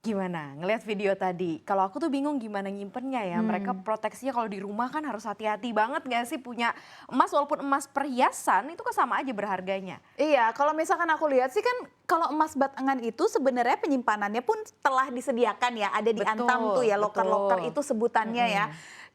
Gimana ngelihat video tadi? Kalau aku tuh bingung gimana nyimpennya ya. Mereka proteksinya kalau di rumah kan harus hati-hati banget nggak sih punya emas, walaupun emas perhiasan itu kan sama aja berharganya. Iya, kalau misalkan aku lihat sih kan kalau emas batangan itu sebenarnya penyimpanannya pun telah disediakan ya, ada di Antam tuh ya, loker-loker Betul. itu sebutannya ya.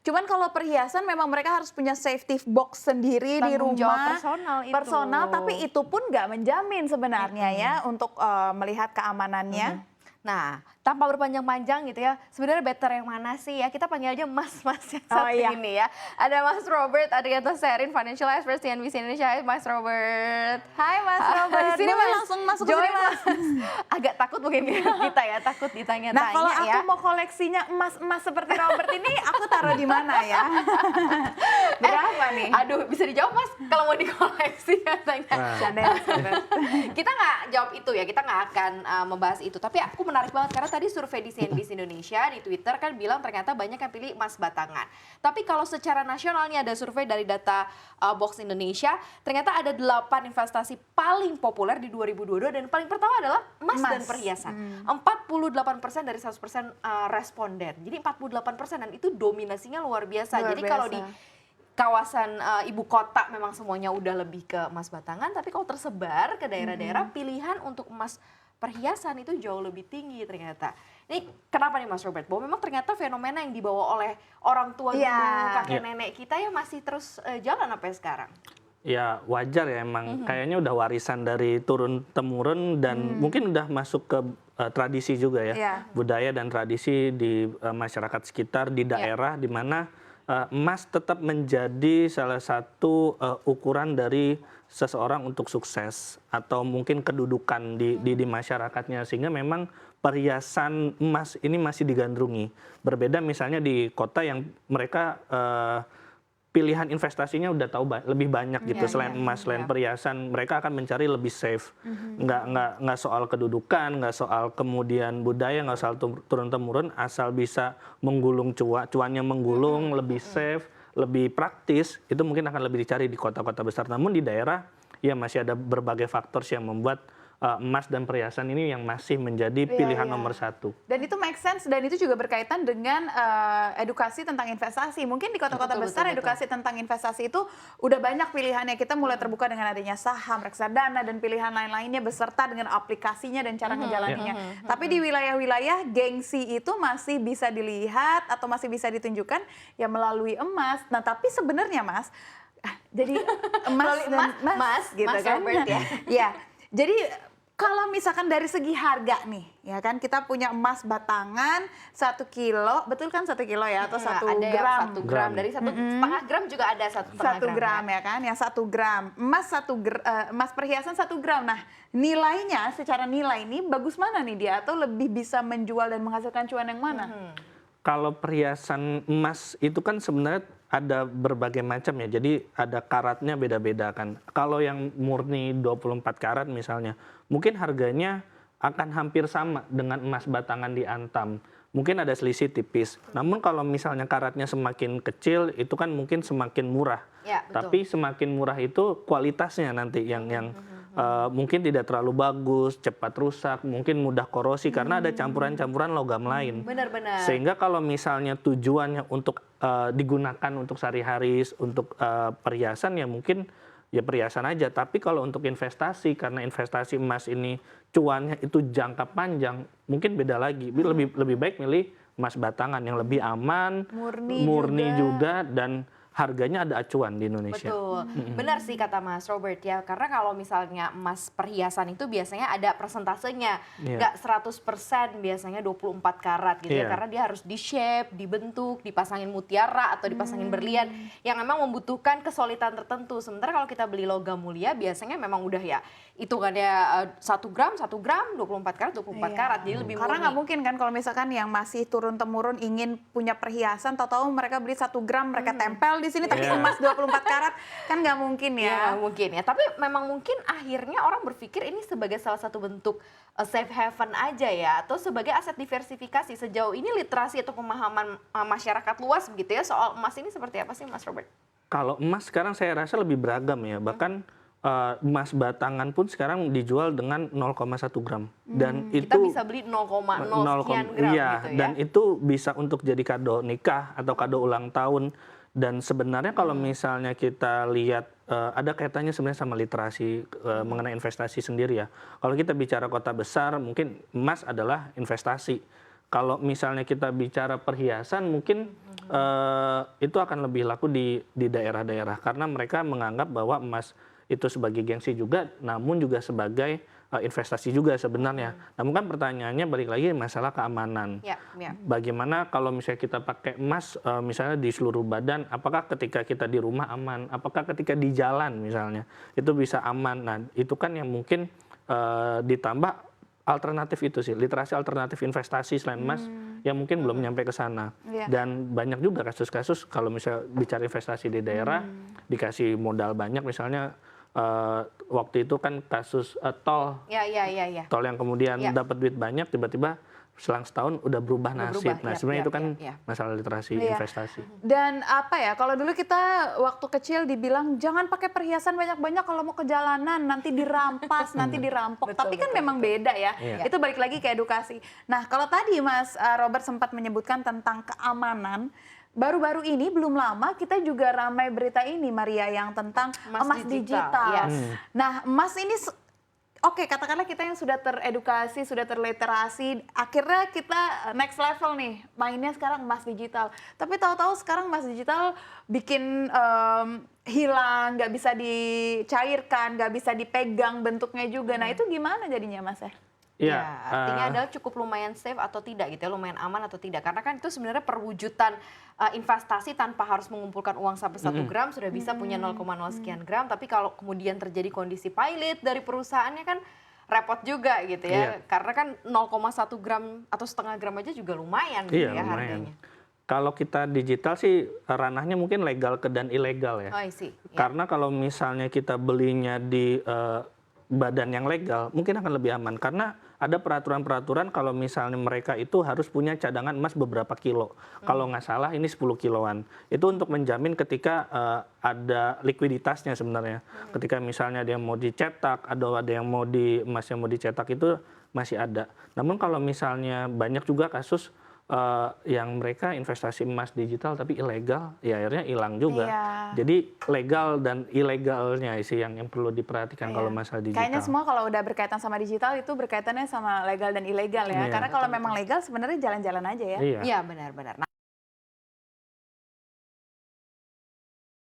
Cuman kalau perhiasan memang mereka harus punya safety box sendiri di Tanggung jawab rumah. personal itu. Personal, tapi itu pun nggak menjamin sebenarnya ya untuk melihat keamanannya. Nah, tanpa berpanjang-panjang gitu ya, sebenarnya better yang mana sih ya? Kita panggil aja Mas yang satu iya. ini ya. Ada Mas Robert Adrianto Serin, Financial Expert CNBC Indonesia. Hai Mas Robert. Hai Mas Robert, Sini boleh Mas, langsung masuk ke join sini Mas. Agak takut mungkin kita ya, takut ditanya-tanya Nah kalau ya. aku mau koleksinya emas-emas seperti Robert ini, aku taruh di mana ya? Berapa nih? Aduh, bisa dijawab Mas kalau mau dikoleksi katanya. Canda ya, Mas Robert. Kita nggak jawab itu ya, kita nggak akan membahas itu. Tapi aku menarik banget karena tadi survei di CNBC Indonesia di Twitter kan bilang ternyata banyak yang pilih emas batangan. Tapi kalau secara nasionalnya ada survei dari data Box Indonesia, ternyata ada 8 investasi paling populer di 2022 dan paling pertama adalah emas dan perhiasan. 48% dari 100% responden. Jadi 48% dan itu dominasinya luar biasa. Luar Jadi kalau biasa. di kawasan ibu kota memang semuanya udah lebih ke emas batangan, tapi kalau tersebar ke daerah-daerah pilihan untuk emas perhiasan itu jauh lebih tinggi ternyata. Ini kenapa nih Mas Robert? Bahwa memang ternyata fenomena yang dibawa oleh orang tua dulu, kakek nenek kita ya masih terus jalan sampai sekarang. Ya wajar ya emang kayaknya udah warisan dari turun temurun dan mungkin udah masuk ke tradisi juga ya. Iya. Budaya dan tradisi di masyarakat sekitar di daerah di mana emas tetap menjadi salah satu ukuran dari seseorang untuk sukses atau mungkin kedudukan di masyarakatnya, sehingga memang perhiasan emas ini masih digandrungi. Berbeda misalnya di kota yang mereka pilihan investasinya udah tahu lebih banyak gitu, selain emas, selain perhiasan, mereka akan mencari lebih safe. Nggak soal kedudukan, nggak soal kemudian budaya, nggak soal turun temurun, asal bisa menggulung cuannya menggulung, lebih safe, lebih praktis, itu mungkin akan lebih dicari di kota-kota besar. Namun di daerah ya masih ada berbagai faktor yang membuat emas dan perhiasan ini yang masih menjadi pilihan nomor satu. Dan itu make sense dan itu juga berkaitan dengan edukasi tentang investasi. Mungkin di kota-kota besar edukasi tentang investasi itu udah banyak pilihannya. Kita mulai terbuka dengan adanya saham, reksadana dan pilihan lain-lainnya beserta dengan aplikasinya dan cara ngejalaninya. Tapi di wilayah-wilayah gengsi itu masih bisa dilihat atau masih bisa ditunjukkan ya melalui emas. Nah, tapi sebenarnya Mas, jadi emas dan emas gitu Mas kan. Robert ya. Ya. Jadi kalau misalkan dari segi harga nih, ya kan kita punya emas batangan 1 kilo, betul kan 1 kilo ya atau 1 ada gram? yang 1 gram, dari 1,5 gram juga ada 1,5 1 gram ya kan, yang 1 gram. Emas perhiasan 1 gram. Nah, nilainya secara nilai ini bagus mana nih dia atau lebih bisa menjual dan menghasilkan cuan yang mana? Kalau perhiasan emas itu kan sebenarnya ada berbagai macam ya, jadi ada karatnya beda-beda kan. Kalau yang murni 24 karat misalnya, mungkin harganya akan hampir sama dengan emas batangan di Antam. Mungkin ada selisih tipis. Namun kalau misalnya karatnya semakin kecil, itu kan mungkin semakin murah. Ya, betul. Tapi semakin murah itu kualitasnya nanti yang mungkin tidak terlalu bagus, cepat rusak, mungkin mudah korosi karena ada campuran-campuran logam lain. Benar-benar. Sehingga kalau misalnya tujuannya untuk digunakan untuk sehari-hari, untuk perhiasan ya mungkin ya perhiasan aja. Tapi kalau untuk investasi, karena investasi emas ini cuannya itu jangka panjang, mungkin beda lagi. Lebih baik milih emas batangan yang lebih aman, murni juga dan harganya ada acuan di Indonesia. Betul, benar sih kata Mas Robert ya, karena kalau misalnya emas perhiasan itu biasanya ada persentasenya, nggak 100% biasanya 24 karat gitu ya, karena dia harus di shape, dibentuk, dipasangin mutiara atau dipasangin berlian yang memang membutuhkan kesulitan tertentu. Sementara kalau kita beli logam mulia biasanya memang udah ya hitungannya 1 gram, 1 gram, 24 karat, 24 karat, jadi lebih murni. Karena nggak mungkin kan kalau misalkan yang masih turun-temurun ingin punya perhiasan, tahu-tahu mereka beli 1 gram, mereka tempel di sini tapi emas 24 karat, kan nggak mungkin ya. Ya mungkin ya, tapi memang mungkin akhirnya orang berpikir ini sebagai salah satu bentuk safe haven aja ya, atau sebagai aset diversifikasi. Sejauh ini literasi atau pemahaman masyarakat luas begitu ya soal emas ini seperti apa sih Mas Robert? Kalau emas sekarang saya rasa lebih beragam ya, bahkan emas batangan pun sekarang dijual dengan 0,1 gram dan Kita itu bisa beli 0,0 0, sekian gram iya, gitu ya. dan itu bisa untuk jadi kado nikah atau kado ulang tahun. Dan sebenarnya kalau misalnya kita lihat ada kaitannya sebenarnya sama literasi mengenai investasi sendiri ya. Kalau kita bicara kota besar, mungkin emas adalah investasi. Kalau misalnya kita bicara perhiasan, mungkin itu akan lebih laku di daerah-daerah karena mereka menganggap bahwa emas itu sebagai gengsi juga, namun juga sebagai investasi juga sebenarnya. Namun kan pertanyaannya balik lagi masalah keamanan. Ya, ya. Bagaimana kalau misalnya kita pakai emas misalnya di seluruh badan, apakah ketika kita di rumah aman? Apakah ketika di jalan misalnya itu bisa aman? Nah itu kan yang mungkin ditambah alternatif itu sih, literasi alternatif investasi selain emas yang mungkin belum nyampe ke sana. Iya. Dan banyak juga kasus-kasus kalau misalnya bicara investasi di daerah, dikasih modal banyak misalnya waktu itu kan kasus tol Ya, ya, ya, ya. tol yang kemudian Ya. dapat duit banyak tiba-tiba selang setahun udah berubah nasib. berubah, Nah ya, sebenarnya ya, itu kan ya. masalah literasi Iya. investasi. Dan apa ya, kalau dulu kita waktu kecil dibilang jangan pakai perhiasan banyak-banyak kalau mau ke jalanan, nanti dirampas, nanti dirampok. Betul, Tapi kan betul, memang betul. beda ya. Iya. Itu balik lagi ke edukasi. Nah, kalau tadi Mas Robert sempat menyebutkan tentang keamanan, baru-baru ini belum lama kita juga ramai berita ini Maria yang tentang emas digital. Yes. Nah, emas ini oke, katakanlah kita yang sudah teredukasi, sudah terliterasi, akhirnya kita next level nih, mainnya sekarang emas digital. Tapi tahu-tahu sekarang emas digital bikin hilang, nggak bisa dicairkan, nggak bisa dipegang bentuknya juga. Nah itu gimana jadinya Mas ya? Iya, Ya, artinya adalah cukup lumayan safe atau tidak gitu ya, lumayan aman atau tidak. Karena kan itu sebenarnya perwujudan investasi tanpa harus mengumpulkan uang sampai 1 gram sudah bisa punya 0,0 sekian gram. Tapi kalau kemudian terjadi kondisi pilot dari perusahaannya kan repot juga gitu ya. Iya. Karena kan 0,1 gram atau setengah gram aja juga lumayan gitu Iya, ya lumayan. harganya. Kalau kita digital sih ranahnya mungkin legal dan ilegal ya. Oh, I see. Ya. Karena kalau misalnya kita belinya di badan yang legal, mungkin akan lebih aman. Karena ada peraturan-peraturan kalau misalnya mereka itu harus punya cadangan emas beberapa kilo. Kalau nggak salah ini 10 kiloan. Itu untuk menjamin ketika ada likuiditasnya sebenarnya. Ketika misalnya dia mau dicetak, ada yang mau emas yang mau dicetak itu masih ada. Namun kalau misalnya banyak juga kasus yang mereka investasi emas digital tapi ilegal, ya akhirnya hilang juga. Iya. Jadi legal dan ilegalnya sih yang perlu diperhatikan kalau masalah digital. Kayaknya semua kalau udah berkaitan sama digital itu berkaitannya sama legal dan ilegal ya. Iya, Karena kalau memang legal sebenarnya jalan-jalan aja ya. Iya. Iya, benar-benar.